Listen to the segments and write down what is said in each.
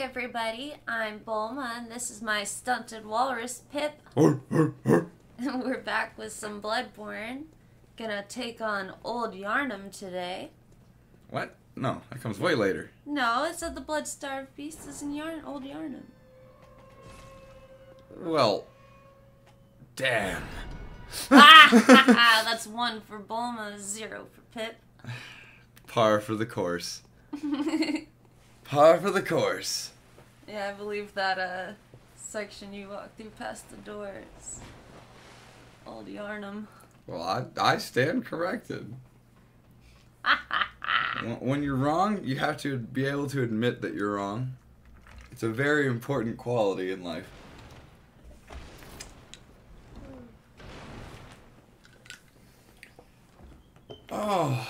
everybody, I'm Bulma, and this is my stunted walrus, Pip. And we're back with some Bloodborne. Gonna take on Old Yarnum today. What? No, that comes way later. No, it said the blood-starved beast is in Old Yarnum. Well, damn. That's 1 for Bulma, 0 for Pip. Par for the course. Par for the course. Yeah, I believe that section you walk through past the door is Old Yarnum. Well, I stand corrected. When you're wrong, you have to be able to admit that you're wrong. It's a very important quality in life. Oh.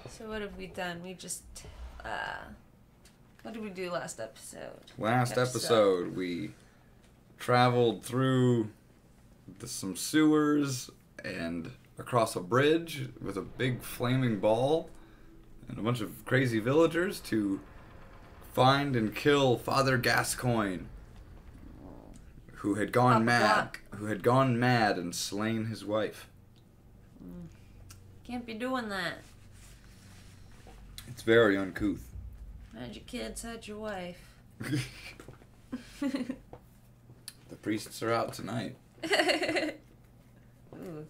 So what have we done? We just, what did we do last episode? Last episode, we traveled through some sewers and across a bridge with a big flaming ball and a bunch of crazy villagers to find and kill Father Gascoigne, who had gone mad. Who had gone mad and slain his wife. Can't be doing that. It's very uncouth. Had your kids, had your wife. The priests are out tonight. Ooh.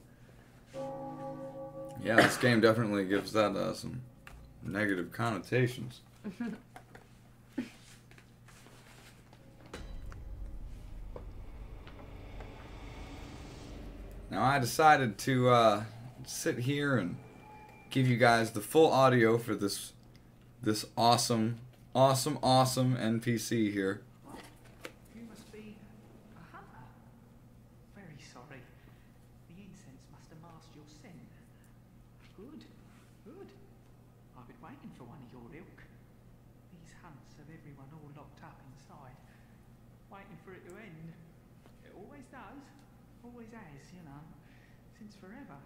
Yeah, this game definitely gives that some negative connotations. Now I decided to sit here and give you guys the full audio for this awesome NPC here. You must be a hunter. Very sorry. The incense must have masked your scent. Good. I've been waiting for one of your ilk. These hunts have everyone all locked up inside, waiting for it to end. It always does. Always has, you know, since forever.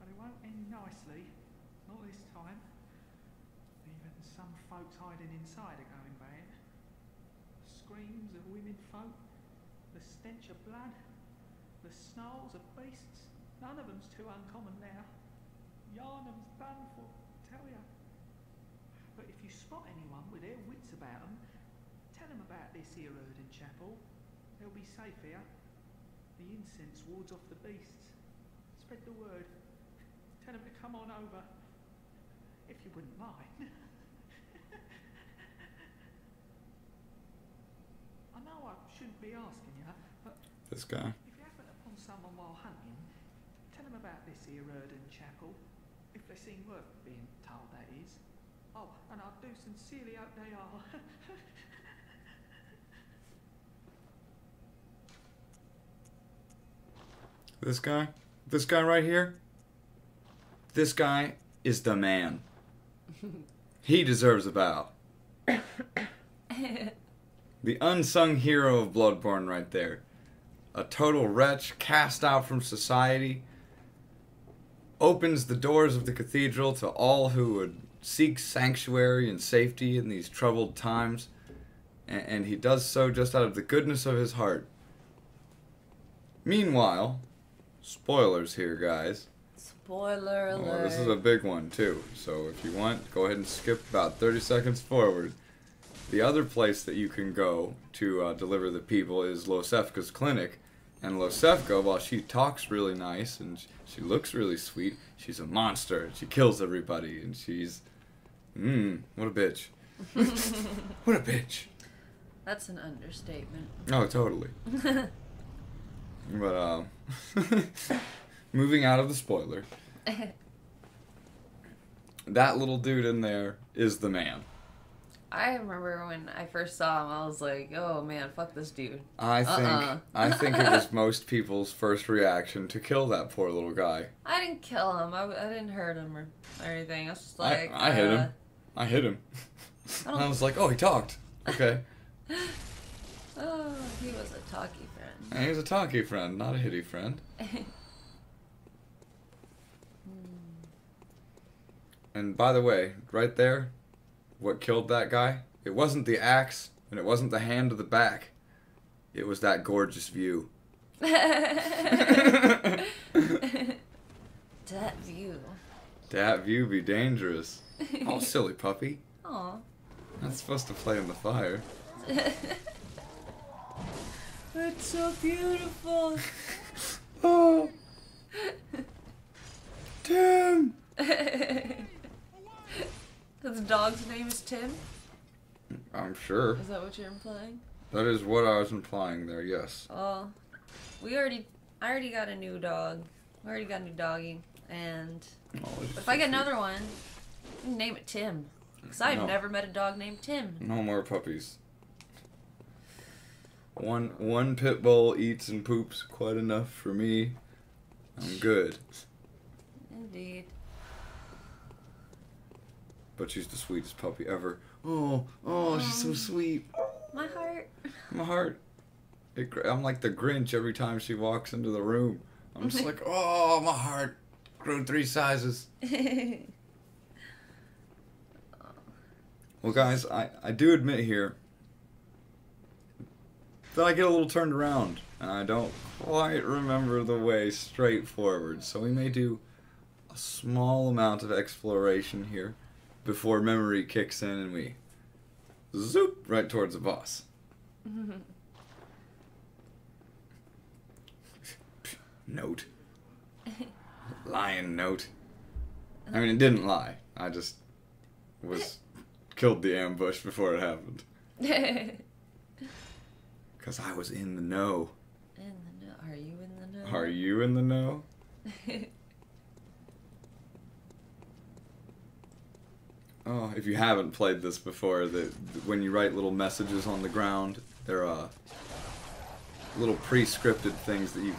But it won't end nicely. Not this time. Even some folks hiding inside are going bad. Screams of women folk, the stench of blood, the snarls of beasts. None of them's too uncommon now. Yarnum's done for, tell ya. But if you spot anyone with their wits about them, tell them about this here Erden chapel. They'll be safe here. The incense wards off the beasts. Spread the word. Tell them to come on over. If you wouldn't mind. I know I shouldn't be asking you, but This guy. if you happen upon someone while hunting, tell them about this here Erden chapel. If they seem worth being told, that is. Oh, and I do sincerely hope they are. This guy right here, this guy is the man. He deserves a bow. The unsung hero of Bloodborne right there. A total wretch, cast out from society, opens the doors of the cathedral to all who would seek sanctuary and safety in these troubled times, and he does so just out of the goodness of his heart. Meanwhile, spoilers here, guys. Spoiler alert. Oh, this is a big one, too. So if you want, go ahead and skip about 30 seconds forward. The other place that you can go to deliver the people is Losefka's clinic. And Losefka, while she talks really nice and she looks really sweet, she's a monster. She kills everybody. And she's... what a bitch. What a bitch. That's an understatement. Oh, totally. But, moving out of the spoiler, that little dude in there is the man. I remember when I first saw him, I was like, oh man, fuck this dude. I think it was most people's first reaction to kill that poor little guy. I didn't kill him. I didn't hurt him or anything. I was just like... I hit him. I hit him. And I was like, oh, he talked. Okay. Oh, he was a talky friend. And he was a talky friend, not a hitty friend. And by the way, right there, what killed that guy? It wasn't the axe, And it wasn't the hand of the back. It was that gorgeous view. That view. That view be dangerous. Oh, silly puppy. Aw. Not supposed to play in the fire. It's so beautiful. Oh. Tim! The dog's name is Tim? I'm sure. Is that what you're implying? That is what I was implying there, yes. Oh. I already got a new dog. We already got a new doggy. And Oh, if I get another one, name it Tim. Because I've never met a dog named Tim. No more puppies. One pit bull eats and poops quite enough for me. I'm good. Indeed. But she's the sweetest puppy ever. Oh, she's so sweet. My heart. My heart. I'm like the Grinch every time she walks into the room. I'm just like, oh, my heart grew 3 sizes. Well, guys, I do admit here that I get a little turned around, and I don't quite remember the way straight forward. So we may do a small amount of exploration here before memory kicks in and we zoop right towards the boss. Note. Lying note. I mean, it didn't lie. I just killed the ambush before it happened. Because I was in the know. In the know. Are you in the know? Are you in the know? Oh, if you haven't played this before, when you write little messages on the ground, there are little pre-scripted things that you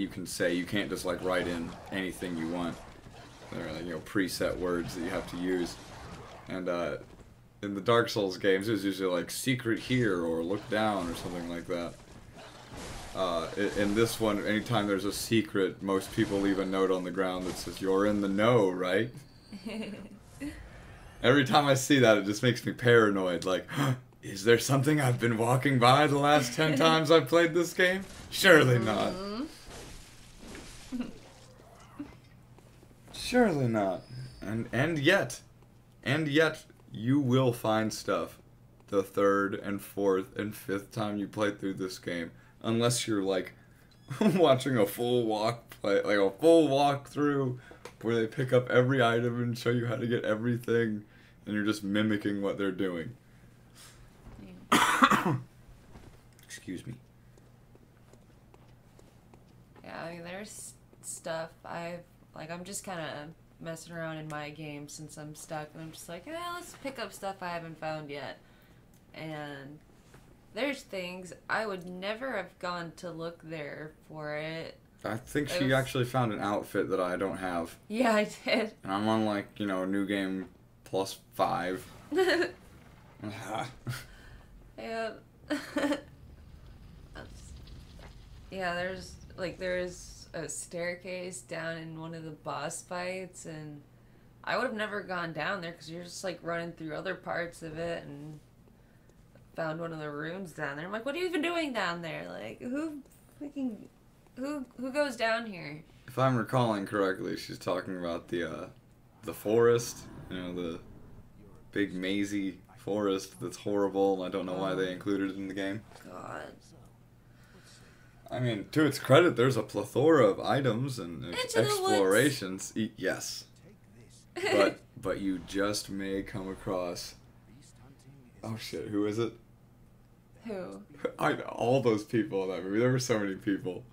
can say. You can't just like write in anything you want. There are preset words that you have to use. And in the Dark Souls games, it was usually like secret here or look down or something like that. In this one, anytime there's a secret, most people leave a note on the ground that says, "You're in the know, right?" Every time I see that, it just makes me paranoid. Like, is there something I've been walking by the last 10 times I've played this game? Surely not. Surely not. And yet, you will find stuff the 3rd and 4th and 5th time you play through this game. Unless you're, like, watching a full walkthrough where they pick up every item and show you how to get everything, and you're just mimicking what they're doing. Yeah. Excuse me. Yeah, I mean, there's stuff I'm just kind of messing around in my game since I'm stuck, and I'm just like, let's pick up stuff I haven't found yet. And there's things I would never have gone to look there for it. I think she actually found an outfit that I don't have. Yeah, I did. And I'm on, like, new game +5. Yeah. Yeah, there's a staircase down in one of the boss fights, and I would have never gone down there because you're just, like, running through other parts of it, and found one of the rooms down there. I'm like, what are you even doing down there? Like, who goes down here? If I'm recalling correctly, she's talking about the forest, the big mazy forest that's horrible, and I don't know why they included it in the game. God. I mean, to its credit, there's a plethora of items and explorations. Yes. But you just may come across... Oh shit, who is it? Who? I know, all those people in that movie. There were so many people.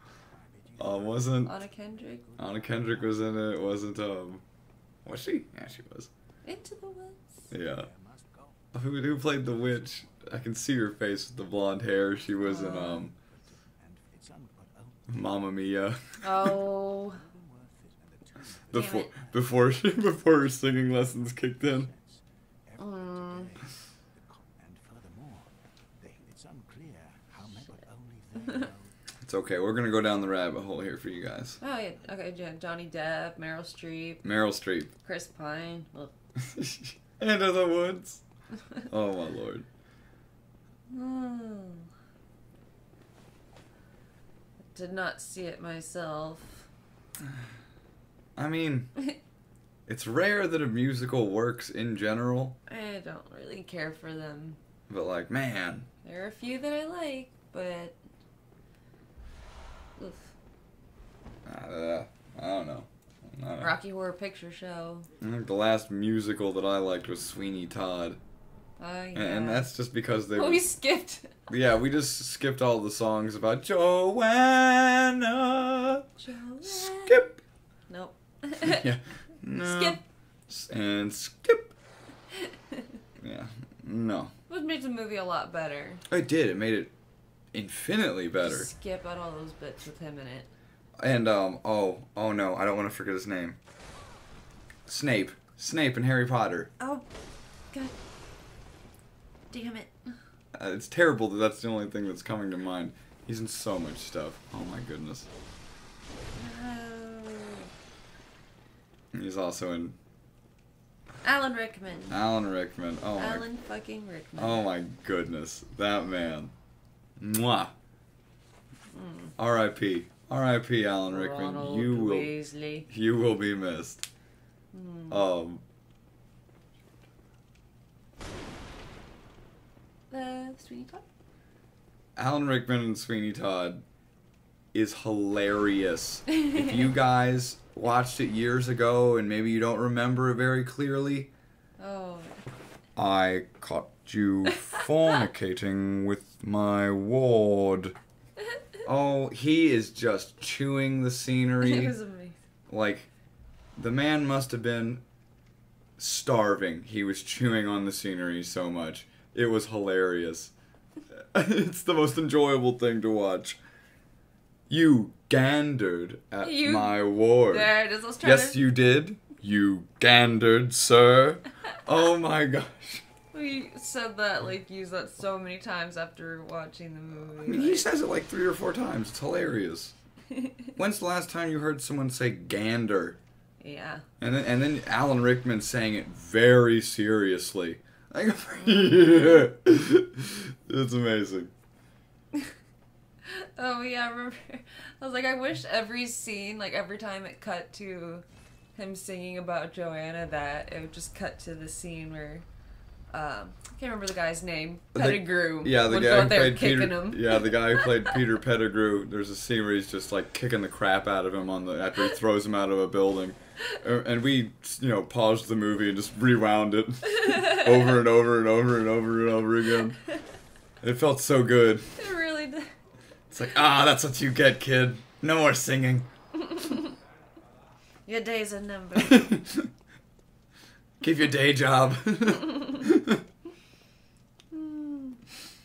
Wasn't... Anna Kendrick? Anna Kendrick was in it. Wasn't, Was she? Yeah, she was. Into the Woods? Yeah. Who played the witch? I can see her face with the blonde hair. She was in, Mamma Mia. Oh. Before her singing lessons kicked in. It's okay. We're gonna go down the rabbit hole here for you guys. Oh yeah. Okay. Johnny Depp, Meryl Streep, Chris Pine. Into the Woods. Oh my lord. Hmm. Did not see it myself. I mean, it's rare that a musical works in general, I don't really care for them. but like, man, There are a few that I like, but... Oof. I don't know. Rocky Horror Picture Show. I think the last musical that I liked was Sweeney Todd. Yeah. And that's just because they Oh, were... we skipped. Yeah, we just skipped all the songs about Joanna. Joanne. Skip. Nope. Yeah. No. Skip. And skip. Yeah. No. Which made the movie a lot better. It did. It made it infinitely better. Just skip out all those bits with him in it. And, oh no, I don't want to forget his name. Snape. Snape in Harry Potter. Oh, God. Damn it. It's terrible that that's the only thing that's coming to mind. He's in so much stuff. Oh my goodness. No. He's also in Alan Rickman. Alan Rickman. Oh my. Alan fucking Rickman. Oh my goodness, that man. Mwah. Mm. R.I.P. R.I.P. Alan Rickman. Ronald You Weasley. will be missed. Mm. Sweeney Todd? Alan Rickman and Sweeney Todd is hilarious. If you guys watched it years ago and maybe you don't remember it very clearly, Oh. I caught you fornicating with my ward. Oh, he is just chewing the It scenery. was amazing. Like, the man must have been starving. He was chewing on the scenery so much. It was hilarious. It's the most enjoyable thing to watch. You gandered at my ward. There it is. I was trying Yes, to... you did. You gandered, sir. Oh my gosh. We said that, like, used that so many times after watching the movie. I mean, he says it like 3 or 4 times. It's hilarious. When's the last time you heard someone say gander? Yeah. And then Alan Rickman saying it very seriously. Like, yeah. It's amazing. Oh, yeah, I remember. I was like, I wish every scene, like, every time it cut to him singing about Joanna, that it would just cut to the scene where, I can't remember the guy's name, Pettigrew. Yeah, the would guy go who out there played kicking Peter. him. Yeah, the guy who played Peter Pettigrew. There's a scene where he's just like kicking the crap out of him after he throws him out of a building, and we paused the movie and just rewound it over and over and over and over and over again. It felt so good. It really did. It's like, that's what you get, kid. No more singing. Your days are numbered. Keep your day job.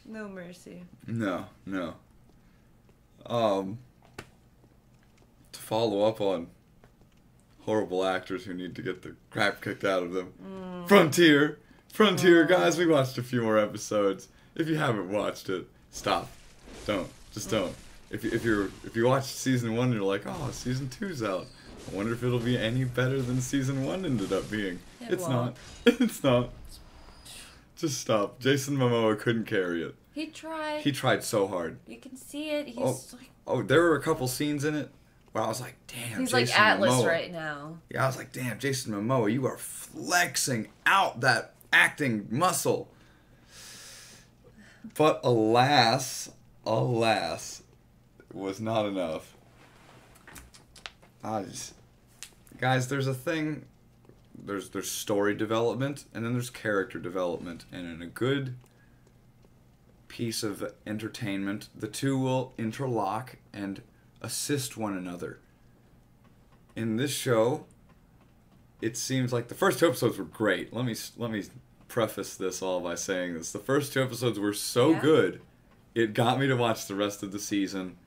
No mercy. No. To follow up on horrible actors who need to get the crap kicked out of them. Frontier, guys. We watched a few more episodes. If you haven't watched it, stop. Don't. If you watched season 1, you're like, oh, season 2's out. I wonder if it'll be any better than season 1 ended up being. It's not. It's not. Just stop. Jason Momoa couldn't carry it. He tried. He tried so hard. You can see it. He's There were a couple scenes in it where I was like, damn, he's Jason like Atlas Momoa. right now. Yeah, I was like, damn, Jason Momoa, you are flexing out that acting muscle. But alas, it was not enough. Guys, there's a thing. There's story development, and then there's character development. And in a good piece of entertainment, the two will interlock and assist one another. In this show, it seems like the first 2 episodes were great. Let me preface this all by saying this. The first 2 episodes were so good, it got me to watch the rest of the season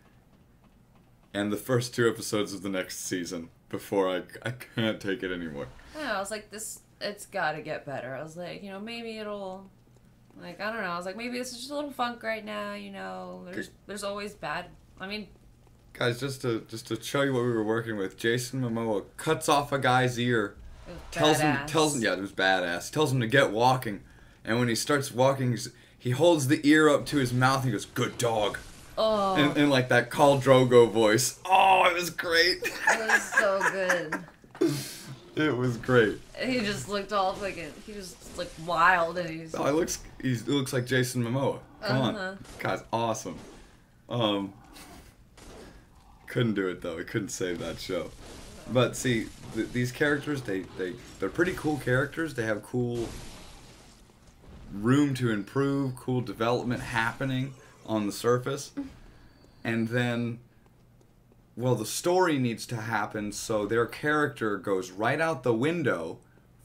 and the first 2 episodes of the next season before I can't take it anymore. I was like, it's gotta get better. I was like, maybe it'll, like, I don't know. I was like, maybe this is just a little funk right now, There's always bad, Guys, just to show you what we were working with, Jason Momoa cuts off a guy's ear, tells him, yeah, it was badass. Tells him to get walking, and when he starts walking, he holds the ear up to his mouth and he goes, "Good dog." Oh. In like that Khal Drogo voice. Oh, it was great. It was so good. It was great. And he just looked all fucking, he just looked wild and he's... Oh, he looks like Jason Momoa. Come on. Guy's awesome. Couldn't do it though. He couldn't save that show. But see, these characters, they're pretty cool characters. They have cool room to improve, cool development happening on the surface. And then, well, the story needs to happen, so their character goes right out the window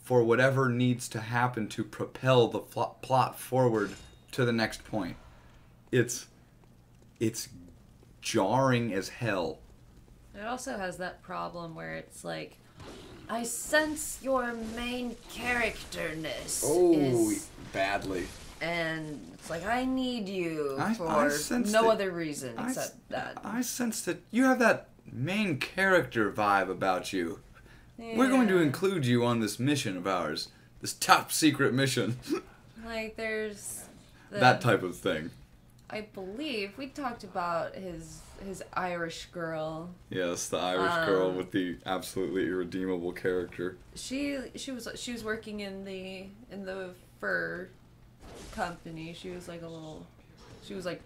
for whatever needs to happen to propel the plot forward to the next point. It's jarring as hell. It also has that problem where it's like, I sense your main characterness. Oh, badly. And it's like, I need you for no other reason except that. I sense that you have that main character vibe about you. Yeah. We're going to include you on this mission of ours. This top secret mission. Like, there's... that type of thing. I believe we talked about his Irish girl. Yes, the Irish girl with the absolutely irredeemable character. She was working in the fur company. She was like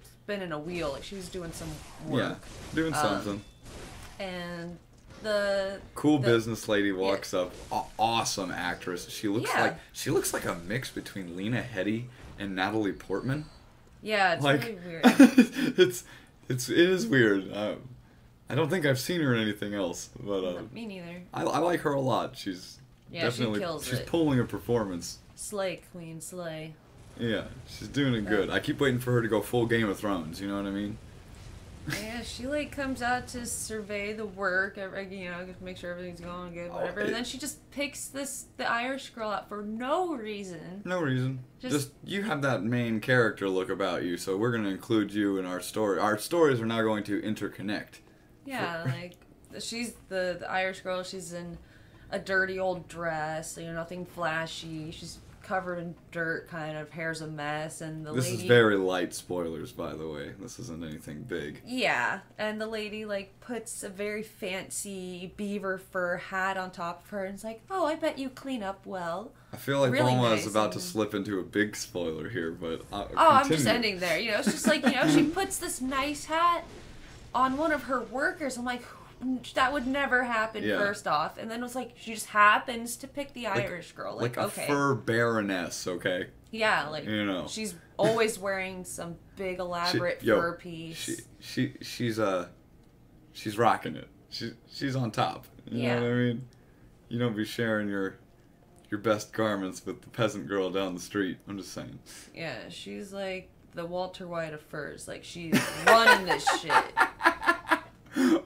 spinning a wheel, like she was doing some work. Yeah, doing something. And the business lady walks up. Awesome actress. She looks like a mix between Lena Headey and Natalie Portman. Yeah, it's like, really weird. it is weird. I don't think I've seen her in anything else, but me neither. I like her a lot. She's definitely she kills she's it. Pulling a performance. Slay queen, slay. Yeah, she's doing it good. I keep waiting for her to go full Game of Thrones. You know what I mean? Yeah, she like comes out to survey the work, make sure everything's going good, whatever. And then she just picks the Irish girl out for no reason. No reason. Just you have that main character look about you, so we're going to include you in our story. Our stories are now going to interconnect. Yeah, like she's the Irish girl. She's in a dirty old dress, nothing flashy. She's covered in dirt, kind of, hair's a mess, and the lady... This is very light spoilers, by the way. This isn't anything big. Yeah, and the lady, like, puts a very fancy beaver fur hat on top of her, and it's like, oh, I bet you clean up well. I feel like really Bulma nice is about to slip into a big spoiler here, but I'm just ending there. It's just like, she puts this nice hat on one of her workers. I'm like, that would never happen, first off. And then it was like, she just happens to pick the Irish girl. Like okay. A fur baroness, okay? Yeah, like, she's always wearing some big elaborate fur piece. She's rocking it. She's on top. You know what I mean? You don't be sharing your best garments with the peasant girl down the street. I'm just saying. Yeah, she's like the Walter White of furs. Like, she's running this shit.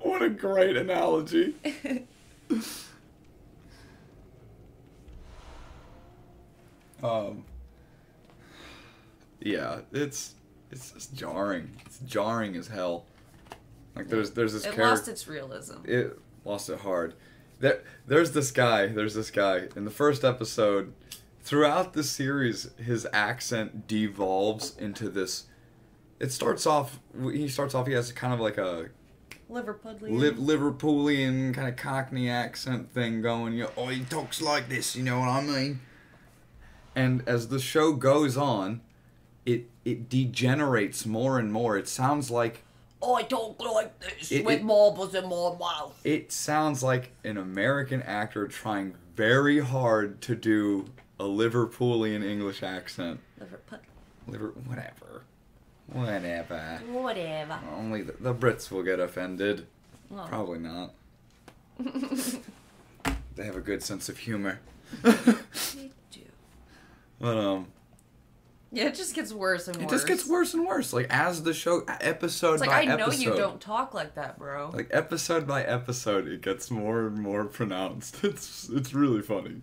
What a great analogy. Yeah, it's just jarring. It's jarring as hell. Like there's this character. It lost its realism. It lost it hard. There's this guy in the first episode. Throughout the series, his accent devolves into this. He starts off. He has kind of like a Liverpoolian kind of Cockney accent thing going. He talks like this. You know what I mean? And as the show goes on, it degenerates more and more. It sounds like I talk like this with marbles in my mouth. It sounds like an American actor trying very hard to do a Liverpoolian English accent. Whatever. Only the Brits will get offended. Oh. Probably not. They have a good sense of humor. They do. But yeah, it just gets worse and worse. It just gets worse and worse. Like, as the show, episode by episode. I know you don't talk like that, bro. Like, episode by episode, it gets more and more pronounced. It's really funny.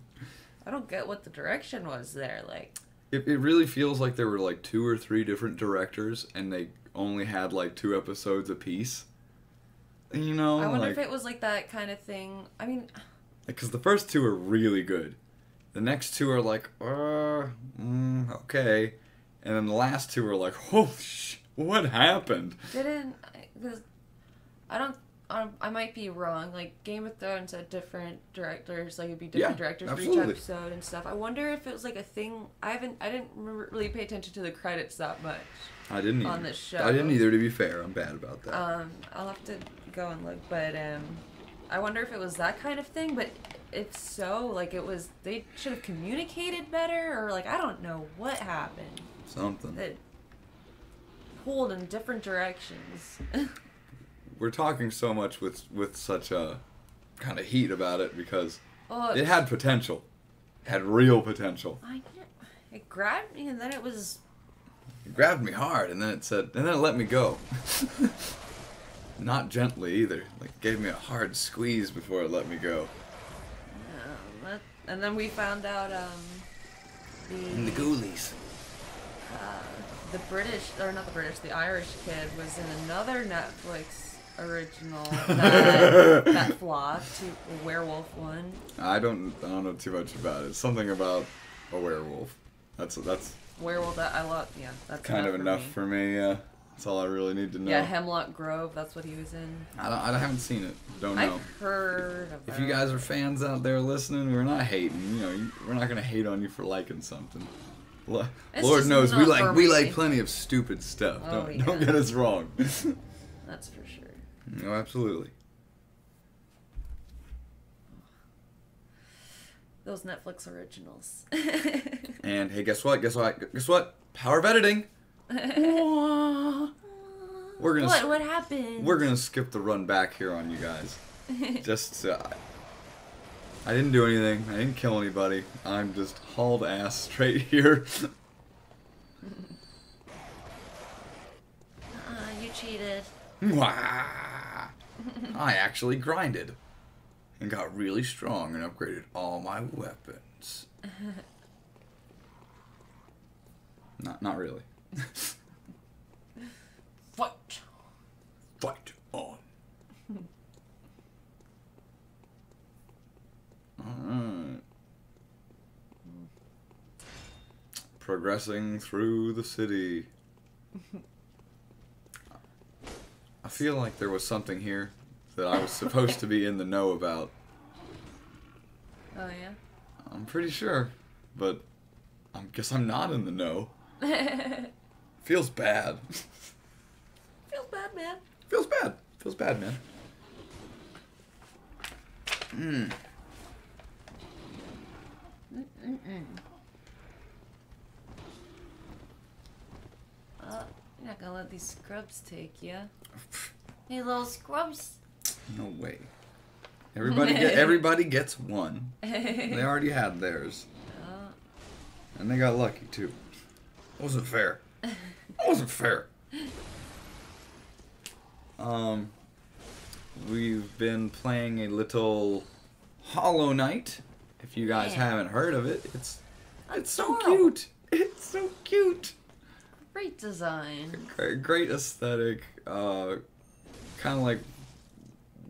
I don't get what the direction was there, like... It really feels like there were, like, 2 or 3 different directors, and they only had, like, 2 episodes apiece. I wonder if it was, like, that kind of thing. I mean... Because the first 2 are really good. The next 2 are like, okay. And then the last two were like, holy shit, what happened? I might be wrong. Like, Game of Thrones had different directors. Like, it'd be different directors for each episode and stuff. I wonder if it was like a thing. I didn't really pay attention to the credits that much. I didn't either. On this show. I didn't either, to be fair. I'm bad about that. I'll have to go and look, but I wonder if it was that kind of thing. But if so, like, they should have communicated better, or like, I don't know what happened. Something. That pulled in different directions. We're talking so much with such a kind of heat about it because it had potential. It had real potential. It grabbed me, and then it was... It grabbed me hard, and then it let me go. Not gently either. Like, it gave me a hard squeeze before it let me go. And then we found out the ghoulies. The Irish kid was in another Netflix original that flopped, a werewolf one. I don't know too much about it. Something about a werewolf. That's werewolf that I love. Yeah, that's kind of enough for me. Yeah, that's all I really need to know. Yeah, Hemlock Grove. That's what he was in. I haven't seen it. Don't know. I've heard of it. If you guys are fans out there listening, we're not hating. You know, we're not gonna hate on you for liking something. Lord knows we like plenty of stupid stuff. Don't get us wrong. That's for sure. No, absolutely. Those Netflix originals. And hey, guess what? Power of editing. What happened? We're gonna skip the run back here on you guys. Just I didn't do anything. I didn't kill anybody. I'm just hauled ass straight here. You cheated. I actually grinded and got really strong and upgraded all my weapons. Not really. Fight on. Alright. Progressing through the city. I feel like there was something here that I was supposed to be in the know about. Oh, yeah? I'm pretty sure, but I guess I'm not in the know. Feels bad. Feels bad, man. Feels bad. Feels bad, man. You're not gonna let these scrubs take you. Hey, little scrubs. No way. Everybody gets one. They already had theirs. And they got lucky, too. It wasn't fair. It wasn't fair. We've been playing a little Hollow Knight. If you guys haven't heard of it, it's so cute. It's so cute. Great design. Great aesthetic. Kind of like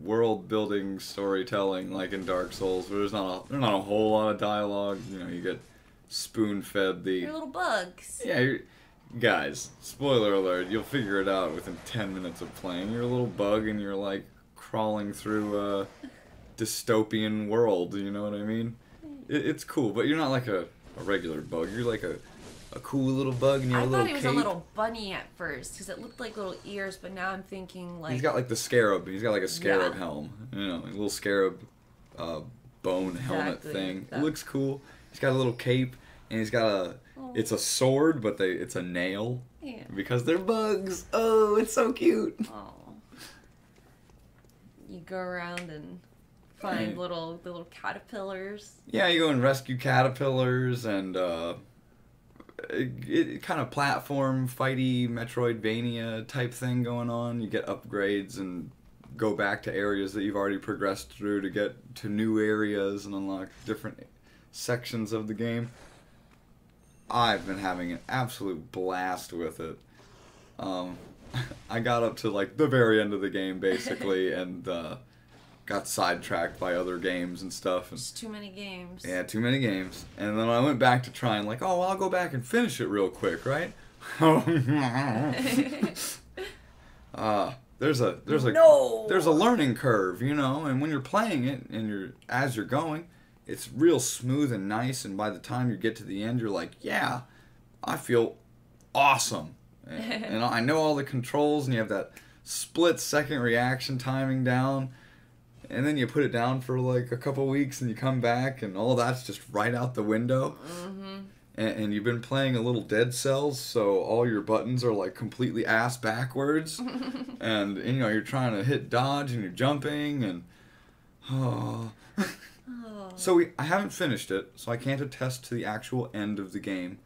world building storytelling, like in Dark Souls, where there's not a whole lot of dialogue. You know, you get spoon fed the. Your little bugs. Yeah, guys. Spoiler alert! You'll figure it out within 10 minutes of playing. You're a little bug, and you're like crawling through a dystopian world. You know what I mean? It's cool, but you're not like a regular bug. You're like a cool little bug in your little cape. I thought he was a little bunny at first, because it looked like little ears, but now I'm thinking like... He's got like the scarab. He's got like a scarab helm. You know, a little scarab bone helmet thing. It looks cool. He's got a little cape, and he's got a... It's a sword, but it's a nail. Yeah. Because they're bugs. Oh, it's so cute. Oh. You go around and find little caterpillars. Yeah, you go and rescue caterpillars, and it kind of platform fighty Metroidvania type thing going on. You get upgrades and go back to areas that you've already progressed through to get to new areas and unlock different sections of the game. I've been having an absolute blast with it. I got up to like the very end of the game basically and got sidetracked by other games and stuff. And, just too many games. Yeah, too many games. And then I went back to try and like, oh, well, I'll go back and finish it real quick, right? There's a No! there's a learning curve, you know, and when you're playing it and as you're going, it's real smooth and nice, and by the time you get to the end, you're like, yeah, I feel awesome. And I know all the controls, and you have that split-second reaction timing down, and then you put it down for like a couple weeks, and you come back, and all that's just right out the window. Mm-hmm. And you've been playing a little Dead Cells, so all your buttons are like completely ass backwards, and you know you're trying to hit dodge, and you're jumping, and So I haven't finished it, so I can't attest to the actual end of the game.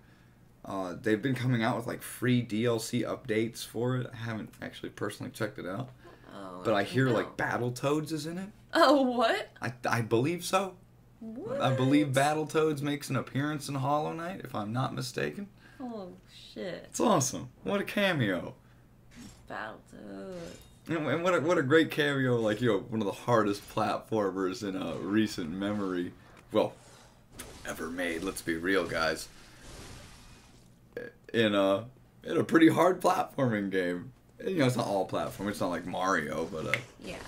They've been coming out with like free DLC updates for it. I haven't actually personally checked it out, but I hear like Battletoads is in it. Oh, what? I believe so. What? I believe Battletoads makes an appearance in Hollow Knight, if I'm not mistaken. Oh, shit. It's awesome. What a cameo. Battletoads. And what a great cameo, like, you know, one of the hardest platformers in a recent memory. Well, ever made, let's be real, guys. In a pretty hard platforming game. You know, it's not all platform. It's not like Mario, but Yeah.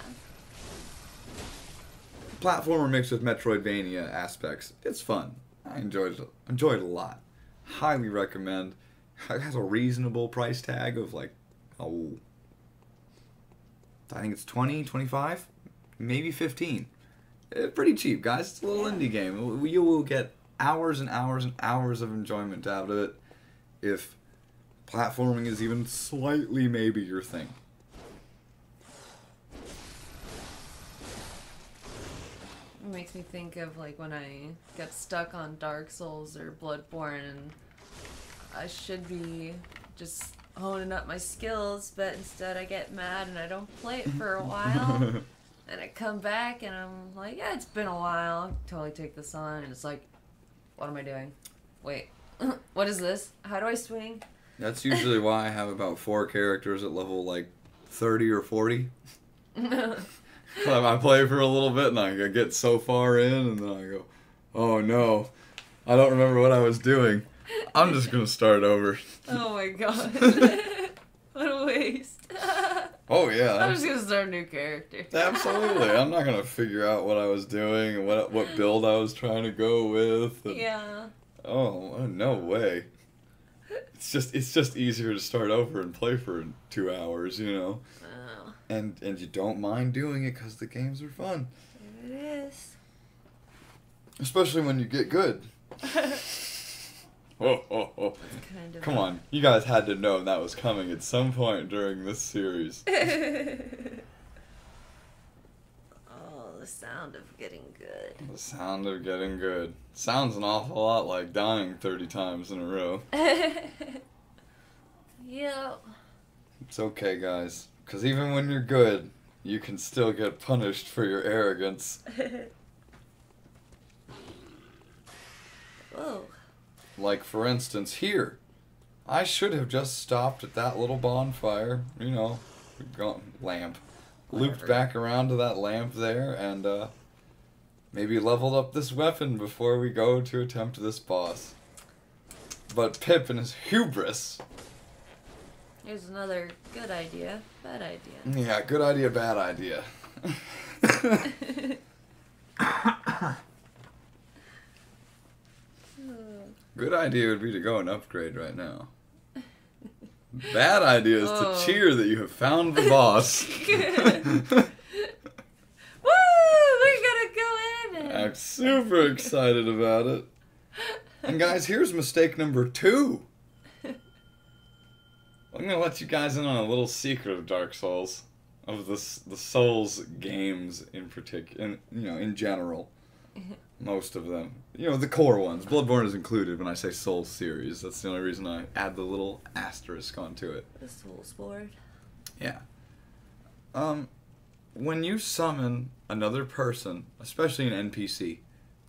platformer mixed with Metroidvania aspects. It's fun. I enjoyed it a lot. Highly recommend. It has a reasonable price tag of like, I think it's 20, 25, maybe 15. It's pretty cheap, guys. It's a little indie game. You will get hours and hours and hours of enjoyment out of it if platforming is even slightly maybe your thing. It makes me think of like when I get stuck on Dark Souls or Bloodborne, and I should be just honing up my skills, but instead I get mad and I don't play it for a while. And I come back and I'm like, yeah, it's been a while. I totally take this on, and it's like, what am I doing? Wait, what is this? How do I swing? That's usually why I have about 4 characters at level like 30 or 40. I play for a little bit and I get so far in and then I go, oh no, I don't remember what I was doing. I'm just going to start over. Oh my god. What a waste. Oh yeah. I'm just going to start a new character. Absolutely. I'm not going to figure out what I was doing and what build I was trying to go with. And, Yeah. oh, no way. It's just easier to start over and play for 2 hours, you know. Oh. And you don't mind doing it because the games are fun. It is. Especially when you get good. Oh. Kind of Come on, you guys had to know that was coming at some point during this series. Oh, the sound of getting good. The sound of getting good. Sounds an awful lot like dying 30 times in a row. Yep. It's okay, guys. Because even when you're good, you can still get punished for your arrogance. Whoa. Like, for instance, here. I should have just stopped at that little bonfire. You know, lamp. Looped Whatever. back around to that lamp there and, maybe leveled up this weapon before we go to attempt this boss. But Pip in his hubris... Here's another good idea, bad idea. Yeah, good idea, bad idea. Good idea would be to go and upgrade right now. Bad idea is to cheer that you have found the boss. Woo! We're gonna go in! I'm super excited about it. And guys, here's mistake number 2. I'm gonna let you guys in on a little secret of Dark Souls, of the Souls games in particular, in general, most of them. You know, the core ones. Bloodborne is included when I say Souls series. That's the only reason I add the little asterisk onto it. The Souls board. Yeah. When you summon another person, especially an NPC,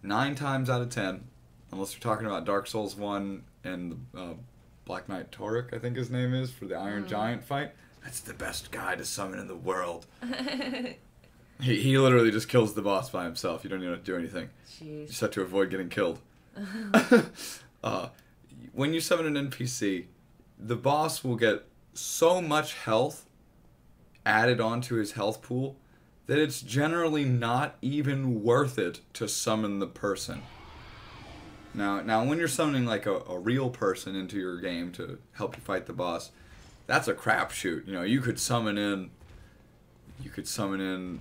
9 times out of 10, unless you're talking about Dark Souls 1 and Black Knight Torek, I think his name is, for the Iron Giant fight, that's the best guy to summon in the world. He literally just kills the boss by himself. You don't even have to do anything. Jeez. You just have to avoid getting killed. When you summon an NPC, the boss will get so much health added onto his health pool that it's generally not even worth it to summon the person. Now when you're summoning like a real person into your game to help you fight the boss, that's a crapshoot. You know, you could summon in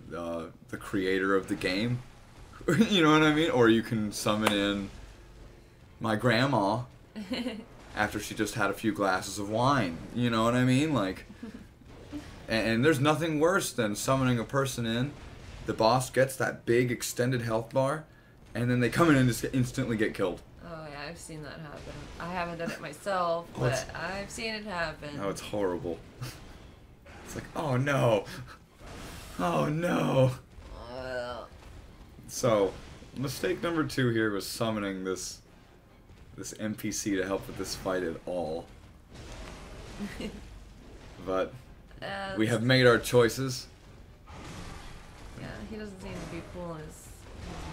the creator of the game. You know what I mean? Or you can summon in my grandma after she just had a few glasses of wine. You know what I mean? Like, and there's nothing worse than summoning a person in, the boss gets that big extended health bar, and then they come in and just instantly get killed. Oh yeah, I've seen that happen. I haven't done it myself, Oh, but I've seen it happen. Oh, it's horrible. It's like, oh no. Oh no. So, mistake number 2 here was summoning this NPC to help with this fight at all. But we have made our choices. Yeah, he doesn't seem to be pulling his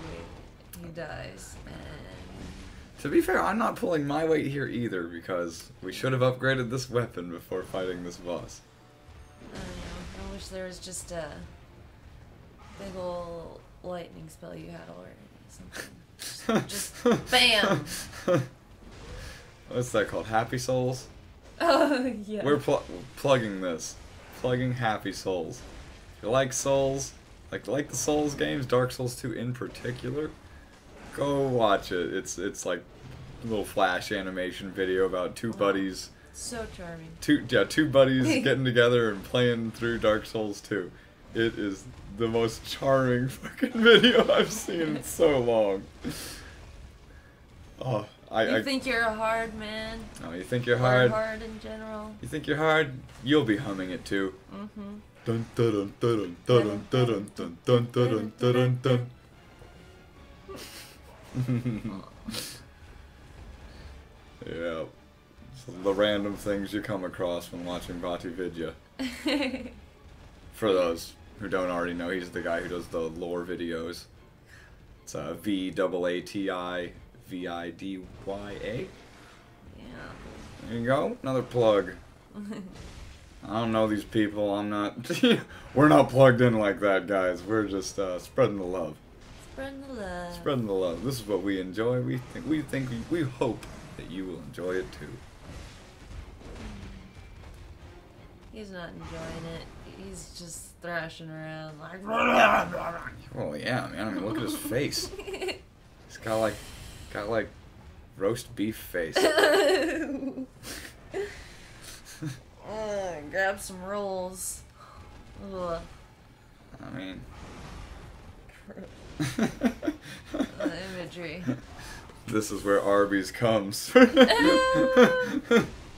weight. He dies, and... To be fair, I'm not pulling my weight here either, because we should have upgraded this weapon before fighting this boss. I don't know. I wish there was just a big ol' lightning spell you had already. Something. Just bam! What's that called? Happy Souls? Oh, yeah. We're plugging this. Plugging Happy Souls. If you like Souls, like the Souls games, Dark Souls 2 in particular, go watch it. It's like a little flash animation video about two buddies. So charming. Two buddies getting together and playing through Dark Souls 2. It is the most charming fucking video I've seen in so long. Oh, You think you're a hard man? Oh, you think you're hard? Or hard in general? You think you're hard? You'll be humming it too. Mm-hmm. Dun dun dun dun dun dun dun dun dun dun dun dun. Yeah. So the random things you come across when watching Bati Vidya. For those who don't already know, he's the guy who does the lore videos. It's VAATI VIDYA. Yeah. There you go. Another plug. I don't know these people. I'm not. We're not plugged in like that, guys. We're just spreading the love. Spreading the love. Spreading the love. This is what we enjoy. We hope that you will enjoy it too. He's not enjoying it. He's just thrashing around like. Well, yeah, man. I mean, look at his face. He's got like roast beef face. Grab some rolls. Ugh. I mean. The imagery. This is where Arby's comes.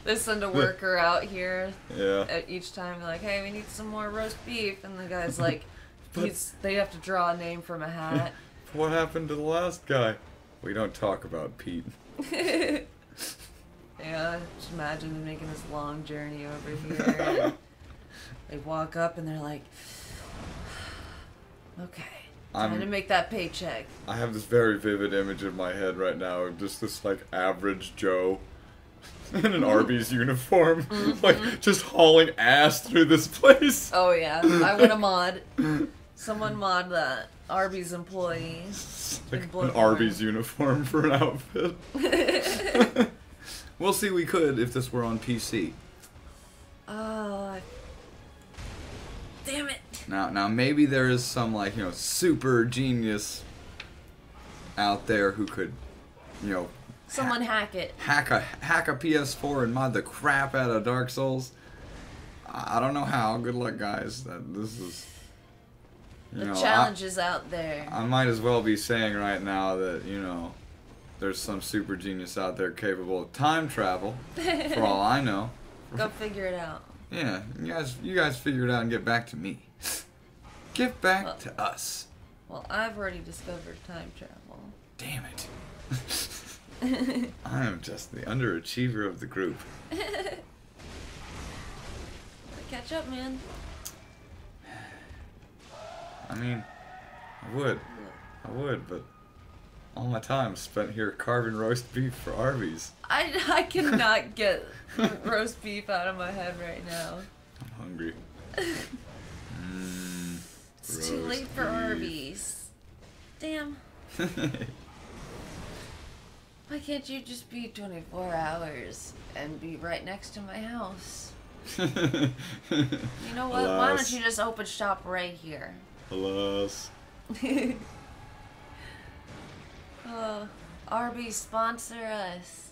They send a worker out here. Yeah. At each time, they're like, "Hey, we need some more roast beef," and the guy's like, they have to draw a name from a hat. What happened to the last guy? We don't talk about Pete. Yeah, just imagine them making this long journey over here. They walk up and they're like, "Okay, time to make that paycheck." I have this very vivid image in my head right now of just this like average Joe in an Arby's uniform, like just hauling ass through this place. Oh yeah, I want to mod. Someone mod that Arby's employee. Like an Arby's uniform for an outfit. We'll see. We could if this were on PC. Damn it. Now maybe there is some like super genius out there who could, Someone hack it. hack a PS4 and mod the crap out of Dark Souls. I don't know how. Good luck, guys. This is. The challenge is out there. I might as well be saying right now that there's some super genius out there capable of time travel. For all I know. Go figure it out. Yeah, you guys figure it out and get back to me. Get back to us. Well, I've already discovered time travel. Damn it. I am just the underachiever of the group. Catch up, man. I mean, I would, but All my time spent here carving roast beef for Arby's. I cannot get roast beef out of my head right now. I'm hungry. It's too late for Arby's. Damn. Why can't you just be 24 hours and be right next to my house? You know what? Alas. Why don't you just open shop right here? Alas. Oh, Arby, sponsor us.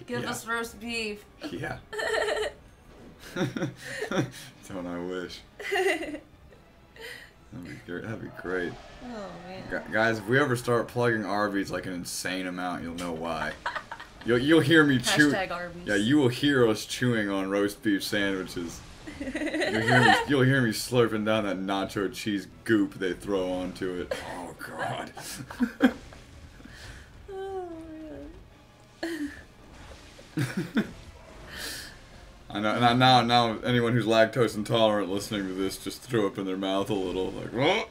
Give us roast beef. Yeah. Don't I wish. That'd be great. Oh, man. Guys, if we ever start plugging Arby's like an insane amount, you'll know why. You'll hear me chew. Hashtag Arby's. Yeah, you will hear us chewing on roast beef sandwiches. You'll hear me slurping down that nacho cheese goop they throw onto it. Oh God. Oh, I know. Now, anyone who's lactose intolerant listening to this just threw up in their mouth a little, like, what?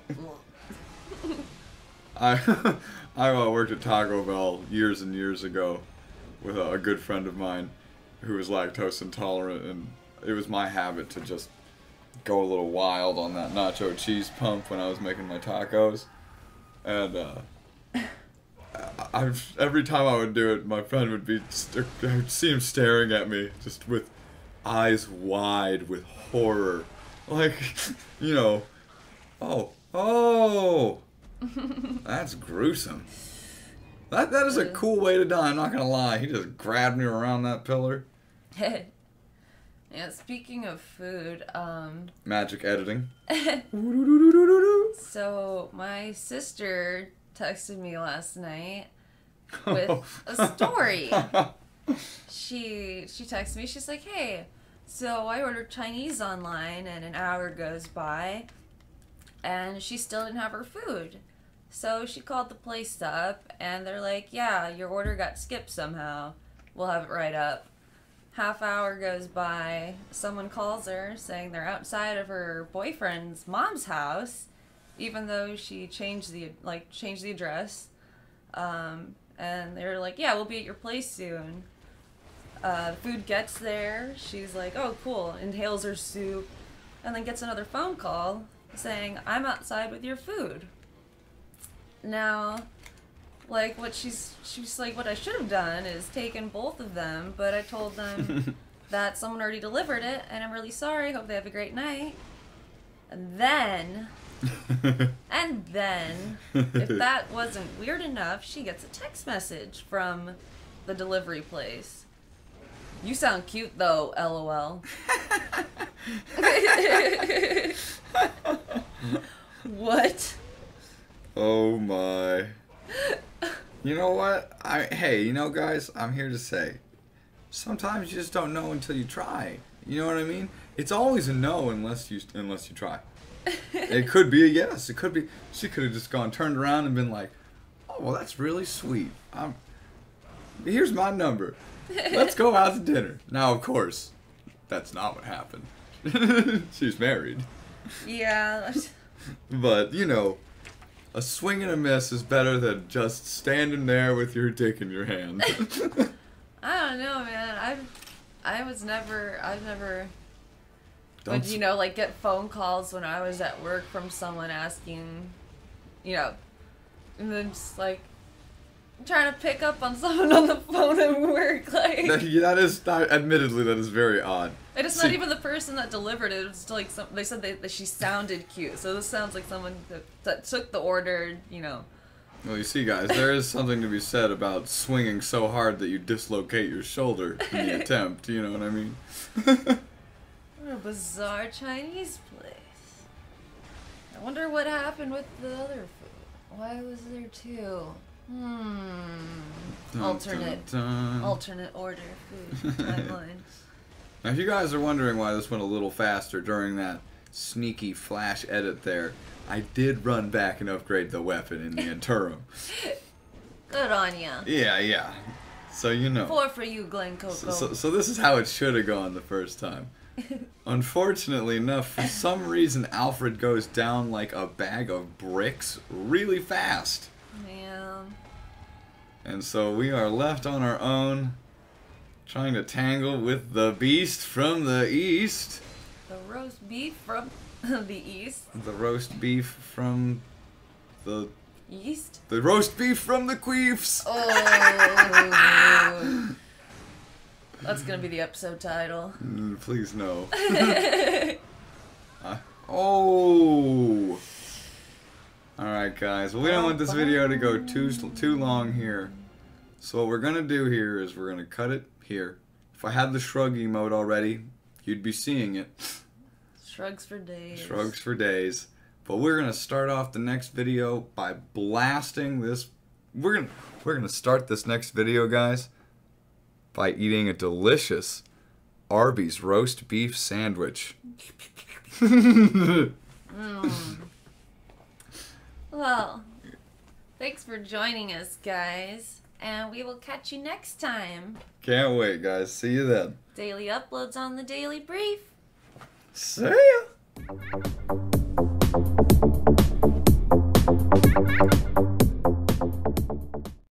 I worked at Taco Bell years and years ago with a good friend of mine who was lactose intolerant, and it was my habit to just go a little wild on that nacho cheese pump when I was making my tacos. And every time I would do it, my friend would I would see him staring at me just with eyes wide with horror. Like, you know, oh, that's gruesome. That is a cool way to die, I'm not gonna lie. He just grabbed me around that pillar. Yeah, speaking of food, Magic editing. So my sister texted me last night with a story. She texted me, she's like, hey, so I ordered Chinese online and an hour goes by and she still didn't have her food. So she called the place up and they're like, yeah, your order got skipped somehow. We'll have it right up. Half hour goes by, someone calls her saying they're outside of her boyfriend's mom's house, even though she changed the address. And they're like, yeah, we'll be at your place soon. Food gets there. She's like, oh, cool. Inhales her soup. And then gets another phone call saying, I'm outside with your food. Now, like, she's like, what I should have done is taken both of them, but I told them that someone already delivered it, and I'm really sorry. Hope they have a great night. And then, if that wasn't weird enough, she gets a text message from the delivery place. You sound cute, though, LOL. What? Oh my. You know what? Hey, you know, guys, I'm here to say, sometimes you just don't know until you try. You know what I mean? It's always a no unless you try. It could be a yes. It could be. She could have just turned around and been like, "Oh, well, that's really sweet. Here's my number. Let's go out to dinner." Now, of course, that's not what happened. She's married. Yeah. But you know, a swing and a miss is better than just standing there with your dick in your hand. I don't know, man. I've never would, you know, like, get phone calls when I was at work from someone asking, you know, and then just, like, trying to pick up on someone on the phone at work, like. Admittedly, that is very odd. And it's not even the person that delivered it. It's like they said that she sounded cute. So this sounds like someone that took the order, you know. Well, you see, guys, there is something to be said about swinging so hard that you dislocate your shoulder in the attempt. You know what I mean? What a bizarre Chinese place. I wonder what happened with the other food. Why was there two? Alternate order food timeline. Now, if you guys are wondering why this went a little faster during that sneaky flash edit there, I did run back and upgrade the weapon in the interim. Good on ya. Yeah. So, you know. 4 for you, Glen Coco. So this is how it should have gone the first time. Unfortunately enough, for some reason, Alfred goes down like a bag of bricks really fast. Man. And so we are left on our own, trying to tangle with the beast from the east. The roast beef from the east. The roast beef from the... East? The roast beef from the queefs! Oh. That's gonna be the episode title. Please no. Oh! Alright guys, well, we don't want this video to go too long here. So what we're gonna do here is we're gonna cut it here. If I had the shrug emote already, you'd be seeing it. Shrugs for days. Shrugs for days. But we're gonna start off the next video by blasting this. We're gonna start this next video, guys, by eating a delicious Arby's roast beef sandwich. Well, thanks for joining us, guys, and we will catch you next time. Can't wait, guys. See you then. Daily uploads on the Daily Brief. See ya.